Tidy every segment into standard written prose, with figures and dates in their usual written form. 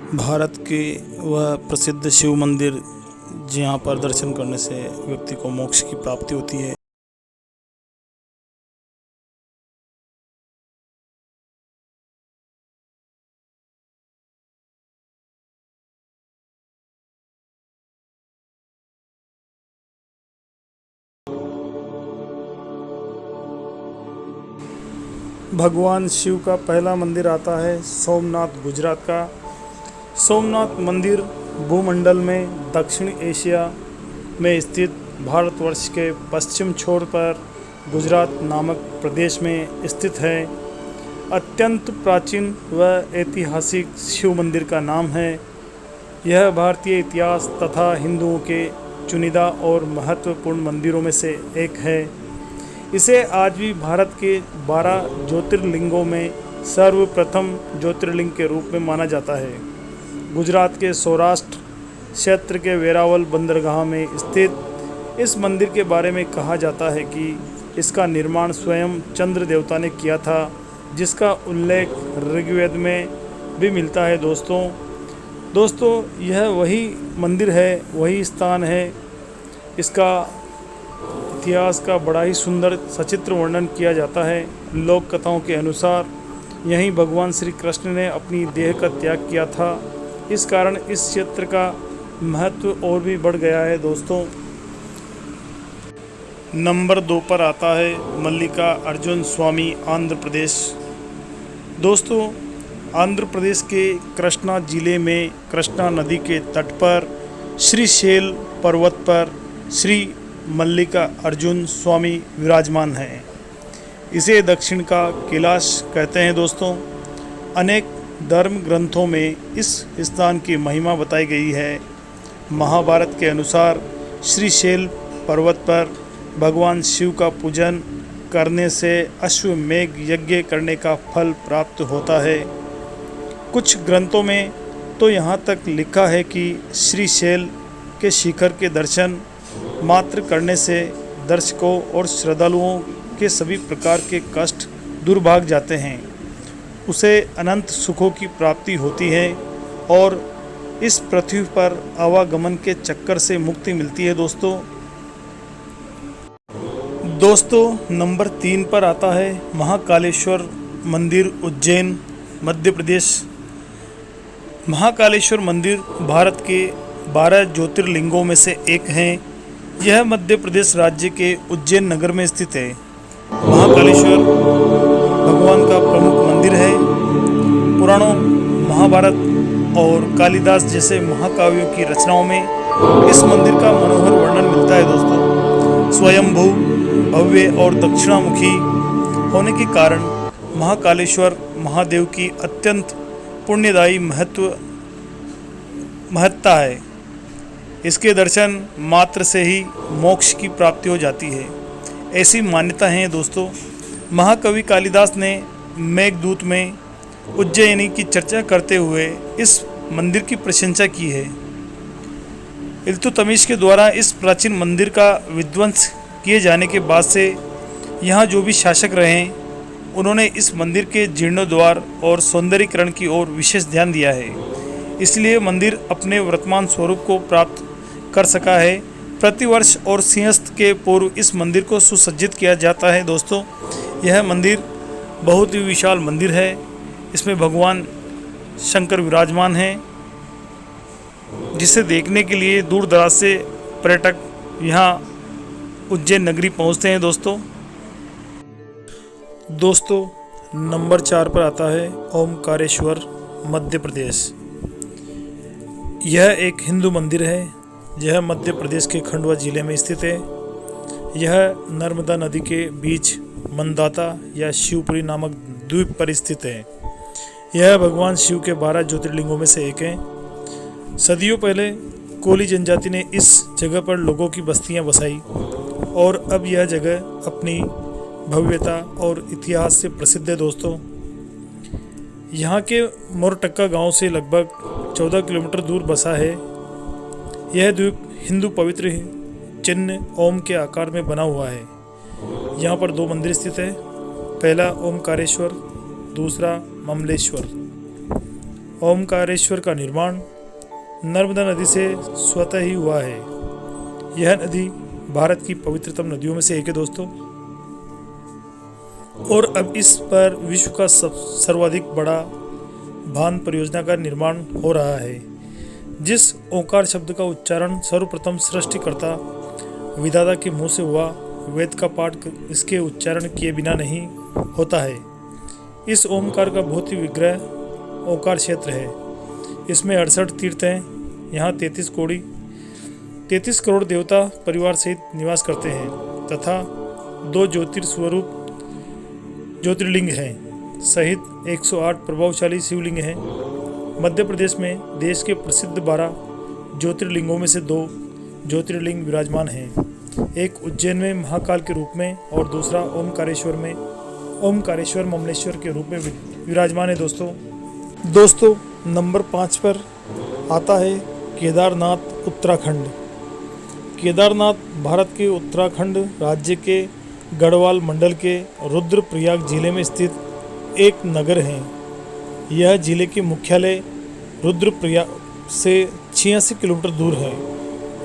भारत के वह प्रसिद्ध शिव मंदिर जहाँ पर दर्शन करने से व्यक्ति को मोक्ष की प्राप्ति होती है। भगवान शिव का पहला मंदिर आता है सोमनाथ, गुजरात का। सोमनाथ मंदिर भूमंडल में दक्षिण एशिया में स्थित भारतवर्ष के पश्चिम छोर पर गुजरात नामक प्रदेश में स्थित है। अत्यंत प्राचीन व ऐतिहासिक शिव मंदिर का नाम है। यह भारतीय इतिहास तथा हिंदुओं के चुनिंदा और महत्वपूर्ण मंदिरों में से एक है। इसे आज भी भारत के 12 ज्योतिर्लिंगों में सर्वप्रथम ज्योतिर्लिंग के रूप में माना जाता है। गुजरात के सौराष्ट्र क्षेत्र के वेरावल बंदरगाह में स्थित इस मंदिर के बारे में कहा जाता है कि इसका निर्माण स्वयं चंद्र देवता ने किया था, जिसका उल्लेख ऋग्वेद में भी मिलता है। दोस्तों यह वही मंदिर है, वही स्थान है। इसका इतिहास का बड़ा ही सुंदर सचित्र वर्णन किया जाता है। लोक कथाओं के अनुसार यहीं भगवान श्री कृष्ण ने अपनी देह का त्याग किया था। इस कारण इस क्षेत्र का महत्व और भी बढ़ गया है। दोस्तों, नंबर 2 पर आता है मल्लिका अर्जुन स्वामी, आंध्र प्रदेश। दोस्तों, आंध्र प्रदेश के कृष्णा जिले में कृष्णा नदी के तट पर श्रीशैल पर्वत पर श्री मल्लिका अर्जुन स्वामी विराजमान हैं। इसे दक्षिण का कैलाश कहते हैं। दोस्तों, अनेक धर्म ग्रंथों में इस स्थान की महिमा बताई गई है। महाभारत के अनुसार श्रीशैल पर्वत पर भगवान शिव का पूजन करने से अश्वमेघ यज्ञ करने का फल प्राप्त होता है। कुछ ग्रंथों में तो यहाँ तक लिखा है कि श्रीशैल के शिखर के दर्शन मात्र करने से दर्शकों और श्रद्धालुओं के सभी प्रकार के कष्ट दूर भाग जाते हैं, उसे अनंत सुखों की प्राप्ति होती है और इस पृथ्वी पर आवागमन के चक्कर से मुक्ति मिलती है। दोस्तों नंबर 3 पर आता है महाकालेश्वर मंदिर, उज्जैन, मध्य प्रदेश। महाकालेश्वर मंदिर भारत के 12 ज्योतिर्लिंगों में से एक हैं। यह मध्य प्रदेश राज्य के उज्जैन नगर में स्थित है। महाकालेश्वर भगवान का प्रमुख मंदिर है। पुराणों, महाभारत और कालिदास जैसे महाकाव्यों की रचनाओं में इस मंदिर का मनोहर वर्णन मिलता है। दोस्तों, स्वयंभू, भव्य और दक्षिणामुखी होने के कारण महाकालेश्वर महादेव की अत्यंत पुण्यदायी महत्ता है। इसके दर्शन मात्र से ही मोक्ष की प्राप्ति हो जाती है, ऐसी मान्यता है। दोस्तों, महाकवि कालिदास ने मेघदूत में उज्जैनी की चर्चा करते हुए इस मंदिर की प्रशंसा की है। इल्तुतमिश के द्वारा इस प्राचीन मंदिर का विध्वंस किए जाने के बाद से यहाँ जो भी शासक रहे, उन्होंने इस मंदिर के जीर्णोद्धार और सौंदर्यीकरण की ओर विशेष ध्यान दिया है। इसलिए मंदिर अपने वर्तमान स्वरूप को प्राप्त कर सका है। प्रतिवर्ष और सिंहस्थ के पूर्व इस मंदिर को सुसज्जित किया जाता है। दोस्तों, यह मंदिर बहुत ही विशाल मंदिर है। इसमें भगवान शंकर विराजमान हैं, जिसे देखने के लिए दूर दराज से पर्यटक यहाँ उज्जैन नगरी पहुँचते हैं। दोस्तों नंबर 4 पर आता है ओमकारेश्वर, मध्य प्रदेश। यह एक हिंदू मंदिर है। यह मध्य प्रदेश के खंडवा जिले में स्थित है। यह नर्मदा नदी के बीच मंदाता या शिवपुरी नामक द्वीप पर स्थित है। यह भगवान शिव के 12 ज्योतिर्लिंगों में से एक है। सदियों पहले कोली जनजाति ने इस जगह पर लोगों की बस्तियां बसाई और अब यह जगह अपनी भव्यता और इतिहास से प्रसिद्ध है। दोस्तों, यहाँ के मोरटक्का गांव से लगभग 14 किलोमीटर दूर बसा है। यह द्वीप हिंदू पवित्र चिन्ह ओम के आकार में बना हुआ है। यहाँ पर 2 मंदिर स्थित है। पहला ओमकारेश्वर, दूसरा ममलेश्वर। ओमकारेश्वर का निर्माण नर्मदा नदी से स्वतः ही हुआ है। यह नदी भारत की पवित्रतम नदियों में से एक है दोस्तों, और अब इस पर विश्व का सर्वाधिक बड़ा बांध परियोजना का निर्माण हो रहा है। जिस ओंकार शब्द का उच्चारण सर्वप्रथम सृष्टिकर्ता विधाता के मुंह से हुआ, वेद का पाठ इसके उच्चारण किए बिना नहीं होता है। इस ओमकार का भौतिक विग्रह ओंकार क्षेत्र है। इसमें 68 तीर्थ हैं। यहाँ 33 करोड़ देवता परिवार सहित निवास करते हैं तथा 2 ज्योतिर्लिंग हैं सहित 108 प्रभावशाली शिवलिंग हैं। मध्य प्रदेश में देश के प्रसिद्ध 12 ज्योतिर्लिंगों में से 2 ज्योतिर्लिंग विराजमान हैं। एक उज्जैन में महाकाल के रूप में और दूसरा ओमकारेश्वर ममलेश्वर के रूप में विराजमान है दोस्तों नंबर 5 पर आता है केदारनाथ उत्तराखंड। केदारनाथ भारत के उत्तराखंड राज्य के गढ़वाल मंडल के रुद्रप्रयाग जिले में स्थित एक नगर है। यह जिले के मुख्यालय रुद्रप्रयाग से 86 किलोमीटर दूर है।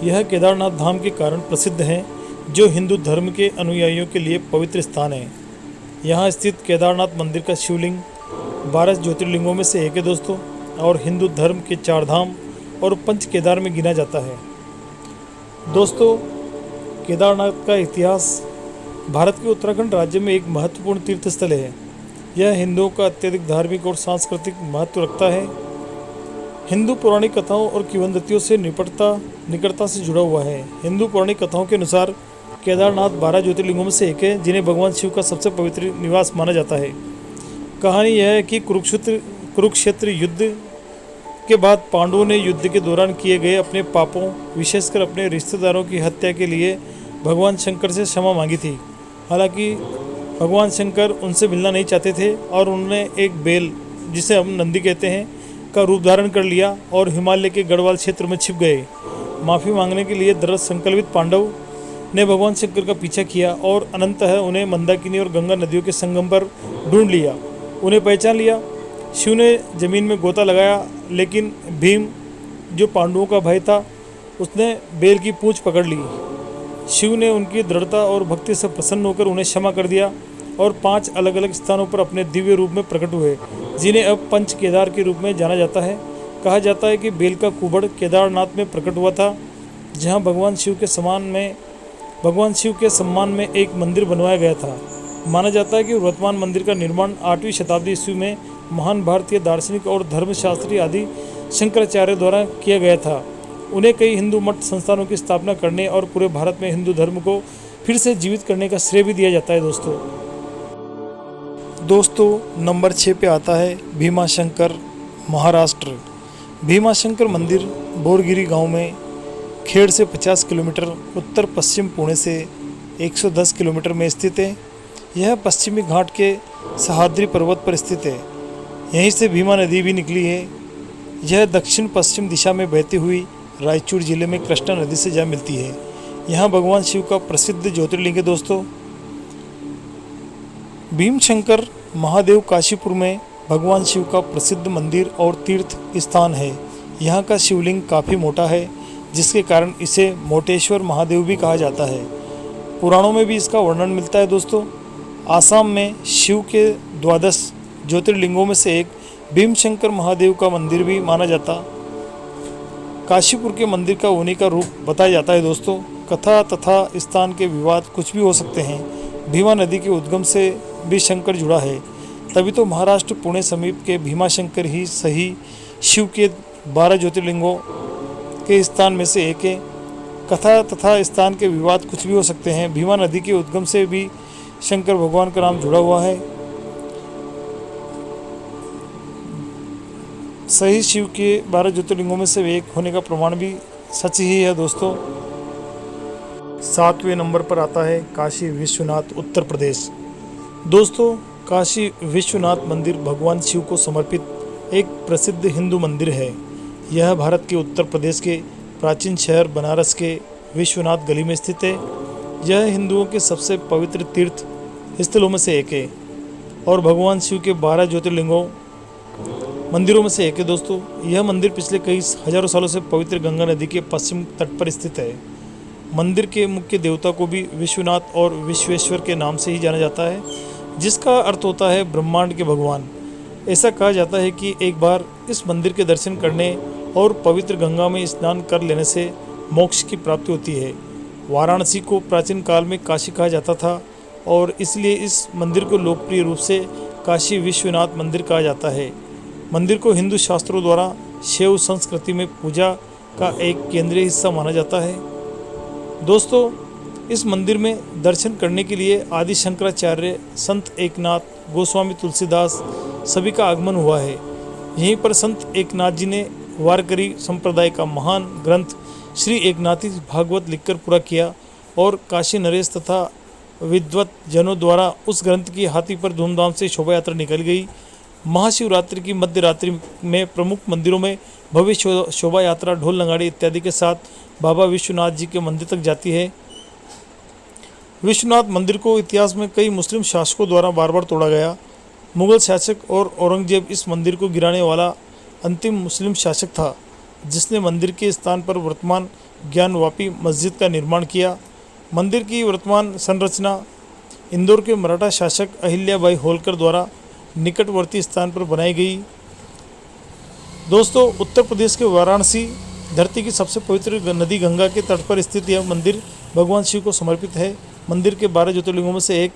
यह केदारनाथ धाम के कारण प्रसिद्ध है, जो हिंदू धर्म के अनुयायियों के लिए पवित्र स्थान है। यहाँ स्थित केदारनाथ मंदिर का शिवलिंग 12 ज्योतिर्लिंगों में से एक है दोस्तों, और हिंदू धर्म के 4 धाम और पंच केदार में गिना जाता है। दोस्तों, केदारनाथ का इतिहास भारत के उत्तराखंड राज्य में एक महत्वपूर्ण तीर्थ स्थल है। यह हिंदुओं का अत्यधिक धार्मिक और सांस्कृतिक महत्व रखता है। हिंदू पौराणिक कथाओं और किंवदंतियों से निकटता से जुड़ा हुआ है। हिंदू पौराणिक कथाओं के अनुसार केदारनाथ 12 ज्योतिर्लिंगों में से एक है, जिन्हें भगवान शिव का सबसे पवित्र निवास माना जाता है। कहानी यह है कि कुरुक्षेत्र युद्ध के बाद पांडवों ने युद्ध के दौरान किए गए अपने पापों, विशेषकर अपने रिश्तेदारों की हत्या के लिए भगवान शंकर से क्षमा मांगी थी। हालांकि भगवान शंकर उनसे मिलना नहीं चाहते थे और उन्होंने एक बेल, जिसे हम नंदी कहते हैं, का रूप धारण कर लिया और हिमालय के गढ़वाल क्षेत्र में छिप गए। माफ़ी मांगने के लिए दृढ़ संकल्पित पांडव ने भगवान शंकर का पीछा किया और अनंततः उन्हें मंदाकिनी और गंगा नदियों के संगम पर ढूंढ लिया। उन्हें पहचान लिया। शिव ने जमीन में गोता लगाया, लेकिन भीम, जो पांडवों का भाई था, उसने बेल की पूंछ पकड़ ली। शिव ने उनकी दृढ़ता और भक्ति से प्रसन्न होकर उन्हें क्षमा कर दिया और 5 अलग अलग स्थानों पर अपने दिव्य रूप में प्रकट हुए, जिन्हें अब पंच केदार के रूप में जाना जाता है। कहा जाता है कि बेल का कुबड़ केदारनाथ में प्रकट हुआ था, जहां भगवान शिव के सम्मान में एक मंदिर बनवाया गया था। माना जाता है कि वर्तमान मंदिर का निर्माण 8वीं शताब्दी ईस्वी में महान भारतीय दार्शनिक और धर्मशास्त्री आदि शंकराचार्य द्वारा किया गया था। उन्हें कई हिंदू मठ संस्थानों की स्थापना करने और पूरे भारत में हिंदू धर्म को फिर से जीवित करने का श्रेय भी दिया जाता है दोस्तों नंबर 6 पे आता है भीमाशंकर, महाराष्ट्र। भीमाशंकर मंदिर बोरगिरी गांव में खेड़ से 50 किलोमीटर उत्तर पश्चिम पुणे से 110 किलोमीटर में स्थित है। यह पश्चिमी घाट के सह्याद्री पर्वत पर स्थित है। यहीं से भीमा नदी भी निकली है। यह दक्षिण पश्चिम दिशा में बहती हुई रायचूर जिले में कृष्णा नदी से जा मिलती है। यहाँ भगवान शिव का प्रसिद्ध ज्योतिर्लिंग है दोस्तों। भीमशंकर महादेव काशीपुर में भगवान शिव का प्रसिद्ध मंदिर और तीर्थ स्थान है। यहाँ का शिवलिंग काफ़ी मोटा है, जिसके कारण इसे मोटेश्वर महादेव भी कहा जाता है। पुराणों में भी इसका वर्णन मिलता है दोस्तों। आसाम में शिव के 12 ज्योतिर्लिंगों में से एक भीमशंकर महादेव का मंदिर भी माना जाता। काशीपुर के मंदिर का उन्हीं का रूप बताया जाता है दोस्तों। कथा तथा स्थान के विवाद कुछ भी हो सकते हैं। भीमा नदी के उद्गम से भी शंकर जुड़ा है, तभी तो महाराष्ट्र पुणे समीप के भीमाशंकर ही सही शिव के 12 ज्योतिर्लिंगों के स्थान में से एक है। कथा तथा स्थान के विवाद कुछ भी हो सकते हैं। भीमा नदी के उद्गम से भी शंकर भगवान का नाम जुड़ा हुआ है। सही शिव के 12 ज्योतिर्लिंगों में से एक होने का प्रमाण भी सच ही है दोस्तों। 7वें नंबर पर आता है काशी विश्वनाथ, उत्तर प्रदेश। दोस्तों, काशी विश्वनाथ मंदिर भगवान शिव को समर्पित एक प्रसिद्ध हिंदू मंदिर है। यह भारत के उत्तर प्रदेश के प्राचीन शहर बनारस के विश्वनाथ गली में स्थित है। यह हिंदुओं के सबसे पवित्र तीर्थ स्थलों में से एक है और भगवान शिव के 12 ज्योतिर्लिंगों मंदिरों में से एक है दोस्तों। यह मंदिर पिछले कई हजारों सालों से पवित्र गंगा नदी के पश्चिम तट पर स्थित है। मंदिर के मुख्य देवता को भी विश्वनाथ और विश्वेश्वर के नाम से ही जाना जाता है, जिसका अर्थ होता है ब्रह्मांड के भगवान। ऐसा कहा जाता है कि एक बार इस मंदिर के दर्शन करने और पवित्र गंगा में स्नान कर लेने से मोक्ष की प्राप्ति होती है। वाराणसी को प्राचीन काल में काशी कहा जाता था और इसलिए इस मंदिर को लोकप्रिय रूप से काशी विश्वनाथ मंदिर कहा जाता है। मंदिर को हिंदू शास्त्रों द्वारा शैव संस्कृति में पूजा का एक केंद्रीय हिस्सा माना जाता है। दोस्तों, इस मंदिर में दर्शन करने के लिए आदि शंकराचार्य, संत एकनाथ, गोस्वामी तुलसीदास सभी का आगमन हुआ है। यहीं पर संत एकनाथ जी ने वारकरी संप्रदाय का महान ग्रंथ श्री एकनाथी भागवत लिखकर पूरा किया और काशी नरेश तथा विद्वत जनों द्वारा उस ग्रंथ की हाथी पर धूमधाम से शोभा यात्रा निकल गई। महाशिवरात्रि की मध्य रात्रि में प्रमुख मंदिरों में भव्य शोभा यात्रा ढोल नगाड़े इत्यादि के साथ बाबा विश्वनाथ जी के मंदिर तक जाती है। विश्वनाथ मंदिर को इतिहास में कई मुस्लिम शासकों द्वारा बार बार तोड़ा गया। मुगल शासक और औरंगजेब इस मंदिर को गिराने वाला अंतिम मुस्लिम शासक था, जिसने मंदिर के स्थान पर वर्तमान ज्ञानवापी मस्जिद का निर्माण किया। मंदिर की वर्तमान संरचना इंदौर के मराठा शासक अहिल्याबाई होलकर द्वारा निकटवर्ती स्थान पर बनाई गई। दोस्तों, उत्तर प्रदेश के वाराणसी धरती की सबसे पवित्र नदी गंगा के तट पर स्थित यह मंदिर भगवान शिव को समर्पित है। मंदिर के 12 ज्योतिर्लिंगों में से एक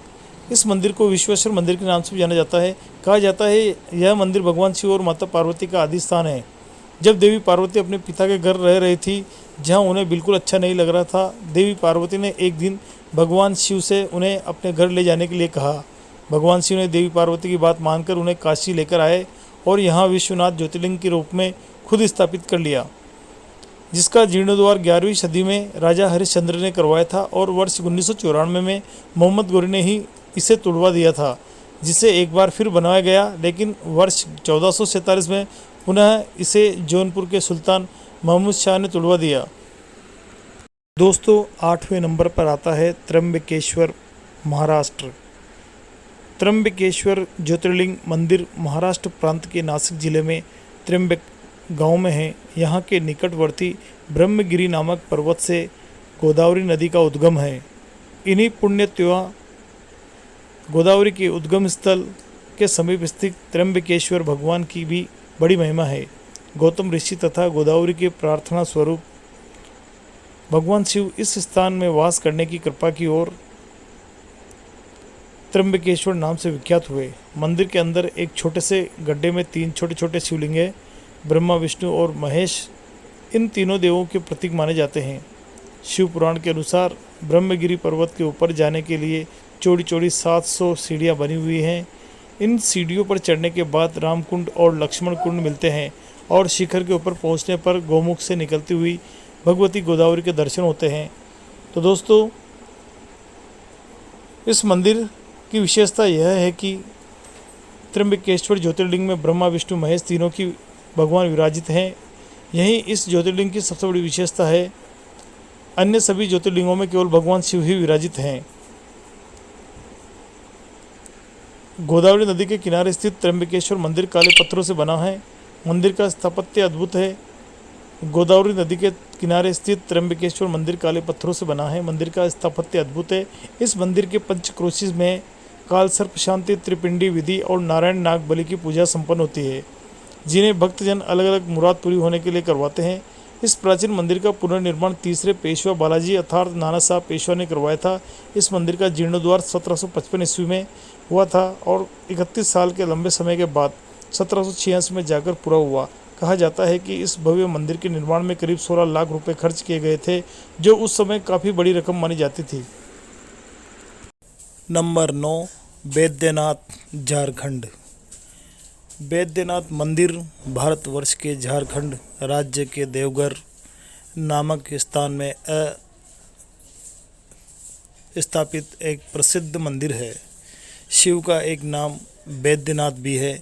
इस मंदिर को विश्वेश्वर मंदिर के नाम से भी जाना जाता है। कहा जाता है यह मंदिर भगवान शिव और माता पार्वती का आदि स्थान है। जब देवी पार्वती अपने पिता के घर रह रही थी, जहां उन्हें बिल्कुल अच्छा नहीं लग रहा था, देवी पार्वती ने एक दिन भगवान शिव से उन्हें अपने घर ले जाने के लिए कहा। भगवान शिव ने देवी पार्वती की बात मानकर उन्हें काशी लेकर आए और यहाँ विश्वनाथ ज्योतिर्लिंग के रूप में खुद स्थापित कर लिया, जिसका जीर्णोद्धार 11वीं सदी में राजा हरिश्चंद्र ने करवाया था और वर्ष 1994 में मोहम्मद गोरी ने ही इसे तुड़वा दिया था, जिसे एक बार फिर बनाया गया, लेकिन वर्ष 1447 में पुनः इसे जौनपुर के सुल्तान महमूद शाह ने तुड़वा दिया। दोस्तों, 8वें नंबर पर आता है त्र्यंबकेश्वर, महाराष्ट्र। त्र्यंबकेश्वर ज्योतिर्लिंग मंदिर महाराष्ट्र प्रांत के नासिक जिले में त्र्यंबक गांव में है। यहाँ के निकटवर्ती ब्रह्मगिरी नामक पर्वत से गोदावरी नदी का उद्गम है। इन्हीं पुण्यत्यों गोदावरी के उद्गम स्थल के समीप स्थित त्र्यंबकेश्वर भगवान की भी बड़ी महिमा है। गौतम ऋषि तथा गोदावरी के प्रार्थना स्वरूप भगवान शिव इस स्थान में वास करने की कृपा की ओर त्र्यंबकेश्वर नाम से विख्यात हुए। मंदिर के अंदर एक छोटे से गड्ढे में 3 छोटे छोटे शिवलिंग हैं। ब्रह्मा, विष्णु और महेश इन तीनों देवों के प्रतीक माने जाते हैं। शिव पुराण के अनुसार ब्रह्मगिरी पर्वत के ऊपर जाने के लिए चौड़ी चौड़ी 700 सीढ़ियाँ बनी हुई हैं। इन सीढ़ियों पर चढ़ने के बाद रामकुंड और लक्ष्मण कुंड मिलते हैं और शिखर के ऊपर पहुंचने पर गौमुख से निकलती हुई भगवती गोदावरी के दर्शन होते हैं। तो दोस्तों, इस मंदिर की विशेषता यह है कि त्र्यंबकेश्वर ज्योतिर्लिंग में ब्रह्मा, विष्णु, महेश तीनों की भगवान विराजित हैं। यही इस ज्योतिर्लिंग की सबसे बड़ी विशेषता है। अन्य सभी ज्योतिर्लिंगों में केवल भगवान शिव ही विराजित हैं। गोदावरी नदी के किनारे स्थित त्र्यंबकेश्वर मंदिर काले पत्थरों से बना है। मंदिर का स्थापत्य अद्भुत है। गोदावरी नदी के किनारे स्थित त्र्यंबकेश्वर मंदिर काले पत्थरों से बना है। मंदिर का स्थापत्य अद्भुत है। इस मंदिर के पंचक्रोशीज में काल सर्प शांति, त्रिपिंडी विधि और नारायण नाग बलि की पूजा संपन्न होती है, जिन्हें भक्तजन अलग अलग मुराद पूरी होने के लिए करवाते हैं। इस प्राचीन मंदिर का पुनर्निर्माण तीसरे पेशवा बालाजी अर्थात नाना साहब पेशवा ने करवाया था। इस मंदिर का जीर्णोद्धार 1755 ईस्वी में हुआ था और 31 साल के लंबे समय के बाद 1786 में जाकर पूरा हुआ। कहा जाता है कि इस भव्य मंदिर के निर्माण में करीब 16 लाख रुपए खर्च किए गए थे, जो उस समय काफ़ी बड़ी रकम मानी जाती थी। नंबर 9, बैद्यनाथ, झारखंड। बैद्यनाथ मंदिर भारतवर्ष के झारखंड राज्य के देवघर नामक स्थान में स्थापित एक प्रसिद्ध मंदिर है। शिव का एक नाम बैद्यनाथ भी है।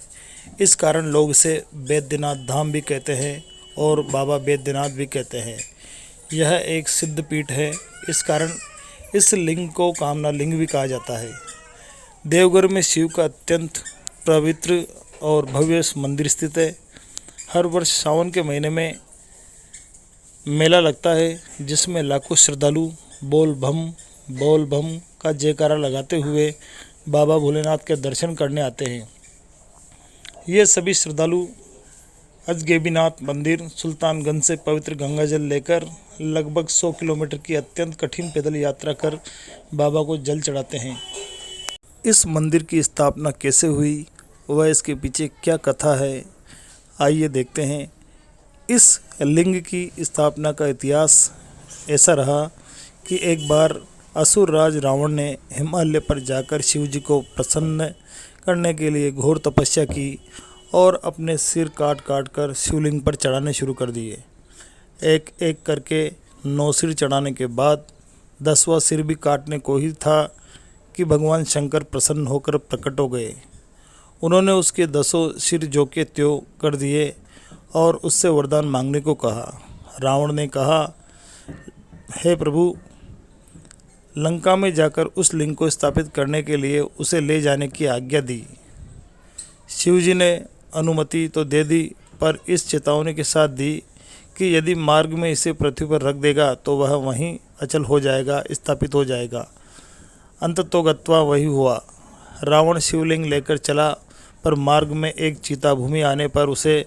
इस कारण लोग इसे बैद्यनाथ धाम भी कहते हैं और बाबा बैद्यनाथ भी कहते हैं। यह एक सिद्ध पीठ है। इस कारण इस लिंग को कामना लिंग भी कहा जाता है। देवघर में शिव का अत्यंत पवित्र और भव्य मंदिर स्थित है। हर वर्ष सावन के महीने में मेला लगता है, जिसमें लाखों श्रद्धालु बोल बम का जयकारा लगाते हुए बाबा भोलेनाथ के दर्शन करने आते हैं। ये सभी श्रद्धालु अजगैबीनाथ मंदिर सुल्तानगंज से पवित्र गंगाजल लेकर लगभग 100 किलोमीटर की अत्यंत कठिन पैदल यात्रा कर बाबा को जल चढ़ाते हैं। इस मंदिर की स्थापना कैसे हुई व इसके पीछे क्या कथा है, आइए देखते हैं। इस लिंग की स्थापना का इतिहास ऐसा रहा कि एक बार असुर राज रावण ने हिमालय पर जाकर शिव जी को प्रसन्न करने के लिए घोर तपस्या की और अपने सिर काट कर शिवलिंग पर चढ़ाने शुरू कर दिए। एक एक करके 9 सिर चढ़ाने के बाद 10वां सिर भी काटने को ही था कि भगवान शंकर प्रसन्न होकर प्रकट हो गए। उन्होंने उसके 10 सिर जो के त्यों कर दिए और उससे वरदान मांगने को कहा। रावण ने कहा, हे प्रभु, लंका में जाकर उस लिंग को स्थापित करने के लिए उसे ले जाने की आज्ञा दी। शिव जी ने अनुमति तो दे दी, पर इस चेतावनी के साथ दी कि यदि मार्ग में इसे पृथ्वी पर रख देगा तो वह वहीं अचल हो जाएगा, स्थापित हो जाएगा। अंततोगत्वा वही हुआ। रावण शिवलिंग लेकर चला, पर मार्ग में एक चीता भूमि आने पर उसे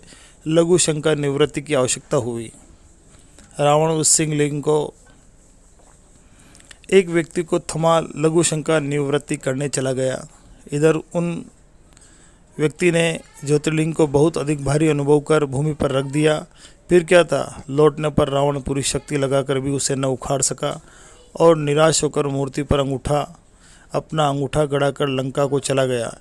लघु शंका निवृत्ति की आवश्यकता हुई। रावण उस शिवलिंग को एक व्यक्ति को थमा लघु शंका निवृत्ति करने चला गया। इधर उन व्यक्ति ने ज्योतिर्लिंग को बहुत अधिक भारी अनुभव कर भूमि पर रख दिया। फिर क्या था, लौटने पर रावण पूरी शक्ति लगाकर भी उसे न उखाड़ सका और निराश होकर मूर्ति पर अपना अंगूठा गड़ाकर लंका को चला गया।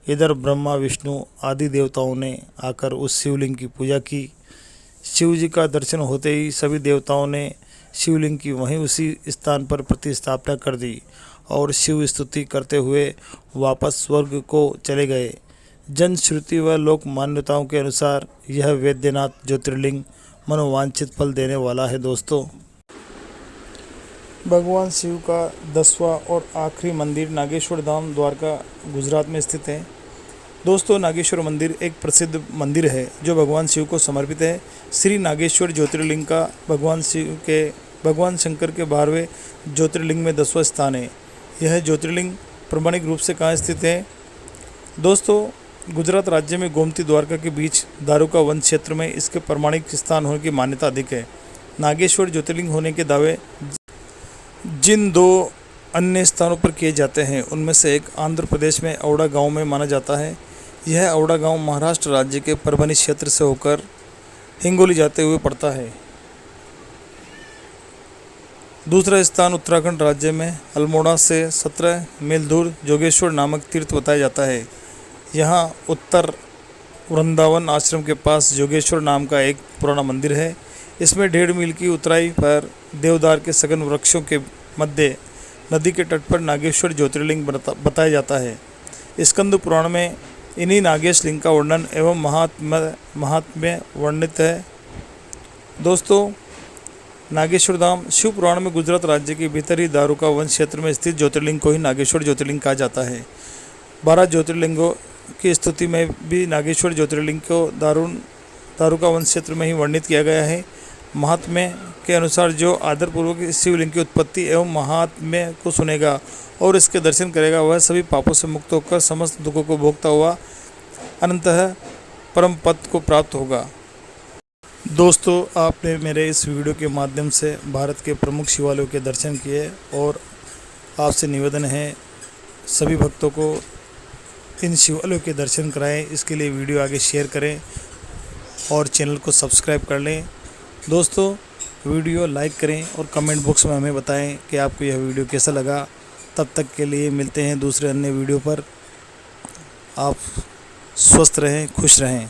इधर ब्रह्मा विष्णु आदि देवताओं ने आकर उस शिवलिंग की पूजा की। शिव जी का दर्शन होते ही सभी देवताओं ने शिवलिंग की वहीं उसी स्थान पर प्रतिस्थापना कर दी और शिव स्तुति करते हुए वापस स्वर्ग को चले गए। जनश्रुति व लोक मान्यताओं के अनुसार यह वैद्यनाथ ज्योतिर्लिंग मनोवांछित फल देने वाला है। दोस्तों, भगवान शिव का 10वां और आखिरी मंदिर नागेश्वर धाम द्वारका गुजरात में स्थित है। दोस्तों, नागेश्वर मंदिर एक प्रसिद्ध मंदिर है जो भगवान शिव को समर्पित है। श्री नागेश्वर ज्योतिर्लिंग का भगवान शंकर के 12वें ज्योतिर्लिंग में 10वां स्थान है। यह ज्योतिर्लिंग प्रमाणिक रूप से कहाँ स्थित है? दोस्तों, गुजरात राज्य में गोमती द्वारका के बीच दारुका वन क्षेत्र में इसके प्रमाणिक स्थान होने की मान्यता अधिक है। नागेश्वर ज्योतिर्लिंग होने के दावे जिन 2 अन्य स्थानों पर किए जाते हैं, उनमें से एक आंध्र प्रदेश में औड़ा गांव में माना जाता है। यह औड़ा गांव महाराष्ट्र राज्य के परभणी क्षेत्र से होकर हिंगोली जाते हुए पड़ता है। दूसरा स्थान उत्तराखंड राज्य में अल्मोड़ा से 17 मील दूर जोगेश्वर नामक तीर्थ बताया जाता है। यहाँ उत्तर वृंदावन आश्रम के पास जोगेश्वर नाम का एक पुराना मंदिर है। इसमें 1.5 मील की उतराई पर देवदार के सघन वृक्षों के मध्य नदी के तट पर नागेश्वर ज्योतिर्लिंग बताया जाता है। स्कंद पुराण में इन्हीं नागेश लिंग का वर्णन एवं महात्म्य वर्णित है। दोस्तों, नागेश्वर धाम शिव पुराण में गुजरात राज्य के भीतरी दारुका वन क्षेत्र में स्थित ज्योतिर्लिंग को ही नागेश्वर ज्योतिर्लिंग कहा जाता है। 12 ज्योतिर्लिंगों की स्तुति में भी नागेश्वर ज्योतिर्लिंग को दारुका वन क्षेत्र में ही वर्णित किया गया है। महात्म्य के अनुसार जो आदरपूर्वक इस शिवलिंग की उत्पत्ति एवं महात्म्य को सुनेगा और इसके दर्शन करेगा, वह सभी पापों से मुक्त होकर समस्त दुखों को भोगता हुआ अनंतः परम पद को प्राप्त होगा। दोस्तों, आपने मेरे इस वीडियो के माध्यम से भारत के प्रमुख शिवालयों के दर्शन किए और आपसे निवेदन है सभी भक्तों को इन शिवालयों के दर्शन कराएं। इसके लिए वीडियो आगे शेयर करें और चैनल को सब्सक्राइब कर लें। दोस्तों, वीडियो लाइक करें और कमेंट बॉक्स में हमें बताएं कि आपको यह वीडियो कैसा लगा। तब तक के लिए मिलते हैं दूसरे अन्य वीडियो पर। आप स्वस्थ रहें, खुश रहें।